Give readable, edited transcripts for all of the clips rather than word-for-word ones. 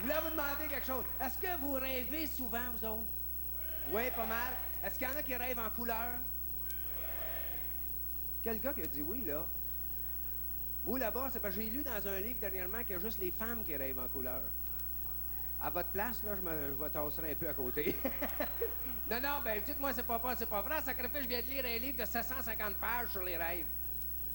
voulais vous demander quelque chose. Est-ce que vous rêvez souvent, vous autres? Oui, pas mal. Est-ce qu'il y en a qui rêvent en couleur? Quel gars qui a dit oui, là? Vous, là-bas, c'est parce que j'ai lu dans un livre dernièrement qu'il y a juste les femmes qui rêvent en couleur. À votre place, là, je me tasserai un peu à côté. Non, ben dites-moi, c'est pas vrai. Sacrifice, je viens de lire un livre de 750 pages sur les rêves.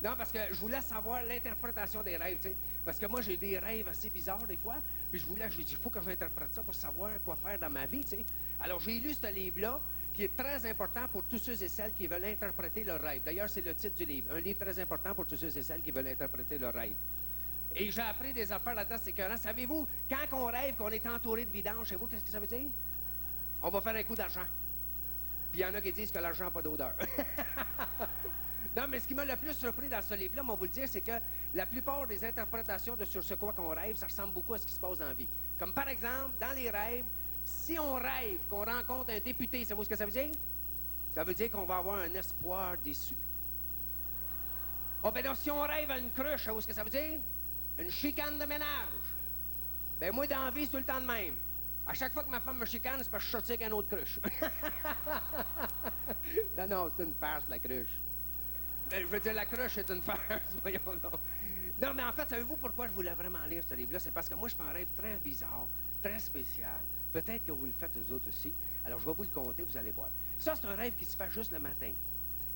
Non, parce que je voulais savoir l'interprétation des rêves, tu sais. Parce que moi, j'ai des rêves assez bizarres, des fois. Puis j'ai dit, il faut que j'interprète ça pour savoir quoi faire dans ma vie, tu sais. Alors, j'ai lu ce livre-là, qui est très important pour tous ceux et celles qui veulent interpréter leurs rêves. D'ailleurs, c'est le titre du livre. Un livre très important pour tous ceux et celles qui veulent interpréter leurs rêves. Et j'ai appris des affaires là-dedans, c'est écœurant. Savez-vous, quand on rêve qu'on est entouré de vidange, savez-vous qu'est-ce que ça veut dire? On va faire un coup d'argent. Puis il y en a qui disent que l'argent n'a pas d'odeur. Non, mais ce qui m'a le plus surpris dans ce livre-là, moi, vous le dire, c'est que la plupart des interprétations de sur ce quoi qu'on rêve, ça ressemble beaucoup à ce qui se passe dans la vie. Comme par exemple, dans les rêves, si on rêve qu'on rencontre un député, savez-vous ce que ça veut dire? Ça veut dire qu'on va avoir un espoir déçu. Oh, ben non, si on rêve à une cruche, savez-vous ce que ça veut dire? Une chicane de ménage. Ben moi, dans la vie, c'est tout le temps de même. À chaque fois que ma femme me chicane, c'est parce que je suis sorti avec un autre cruche. Non, c'est une farce, la cruche. Ben, je veux dire, la cruche est une farce, voyons donc. Non, mais en fait, savez-vous pourquoi je voulais vraiment lire ce livre-là? C'est parce que moi, je fais un rêve très bizarre, très spécial. Peut-être que vous le faites aux autres aussi. Alors, je vais vous le conter, vous allez voir. Ça, c'est un rêve qui se fait juste le matin.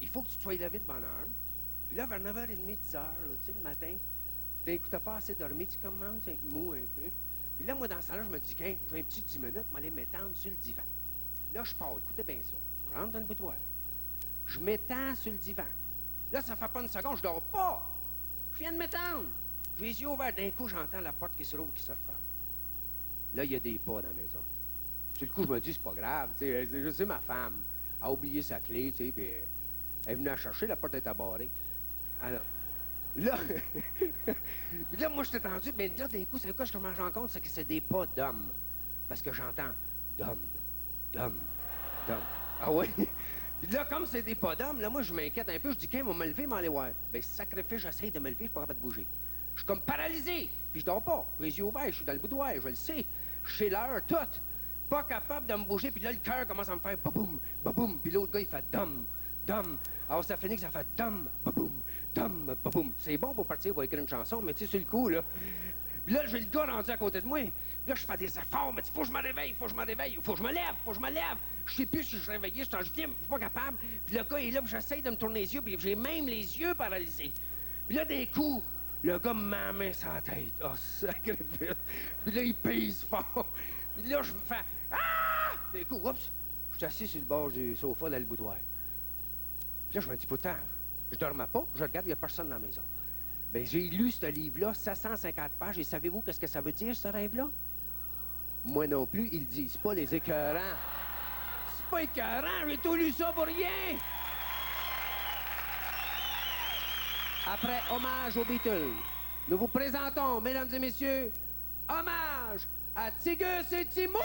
Il faut que tu te sois levé de bonne heure. Puis là, vers 9h30, 10h, là, tu sais, le matin, tu n'as pas assez dormi, tu commences à être mou un peu. Puis là, moi, dans ce temps-là, je me dis, j'ai un petit 10 minutes, je vais aller m'étendre sur le divan. Là, je pars, écoutez bien ça. Je rentre dans le boudoir. Je m'étends sur le divan. Là, ça fait pas une seconde, je dors pas. Je viens de m'étendre. J'ai les yeux ouverts. D'un coup, j'entends la porte qui se rouvre, qui se referme. Là, il y a des pas dans la maison. Sur le coup, je me dis, c'est pas grave. Je sais, ma femme a oublié sa clé, tu sais, puis elle est venue la chercher, la porte était barrée. Alors, là, puis là, moi, je t'ai tendu, mais là, d'un coup, c'est quoi, ce que je me rends compte, c'est que c'est des pas d'hommes. Parce que j'entends d'hommes. Ah oui? Puis là, comme c'est des pas d'hommes, là, moi, je m'inquiète un peu. Je dis, qu'un va me lever, m'aller voir. Ben, sacrifice, j'essaye de me lever, je suis pas capable de bouger. Je suis comme paralysé, puis je dors pas. J'ai les yeux ouverts, je suis dans le boudoir, je le sais. Je sais l'heure, tout. Pas capable de me bouger, puis là, le cœur commence à me faire baboum, baboum. Puis l'autre gars, il fait dom. Alors, ça finit que ça fait dom, baboum. C'est bon pour partir pour écrire une chanson, mais tu sais, c'est le coup, là. Puis là, j'ai le gars rendu à côté de moi. Là, je fais des efforts, mais il faut que je me réveille, faut que je me lève. Je sais plus si je suis réveillé, je suis pas capable. Puis le gars est là, puis j'essaye de me tourner les yeux, puis j'ai même les yeux paralysés. Puis là, d'un coup, le gars me met la main sur la tête. Oh, sacrifice. Puis là, il pèse fort. Puis là, je me fais ah! D'un coup, oups, je suis assis sur le bord du sofa dans le boudoir. Puis là, je me dis, pourtant, je dormais pas, je regarde, il n'y a personne dans la maison. Bien, j'ai lu ce livre-là, 750 pages, et savez-vous qu'est-ce que ça veut dire, ce rêve-là? Moi non plus, ils disent pas les écœurants. C'est pas écœurant, j'ai tout lu ça pour rien! Après hommage aux Beatles, nous vous présentons, mesdames et messieurs, hommage à Tigus et Timous!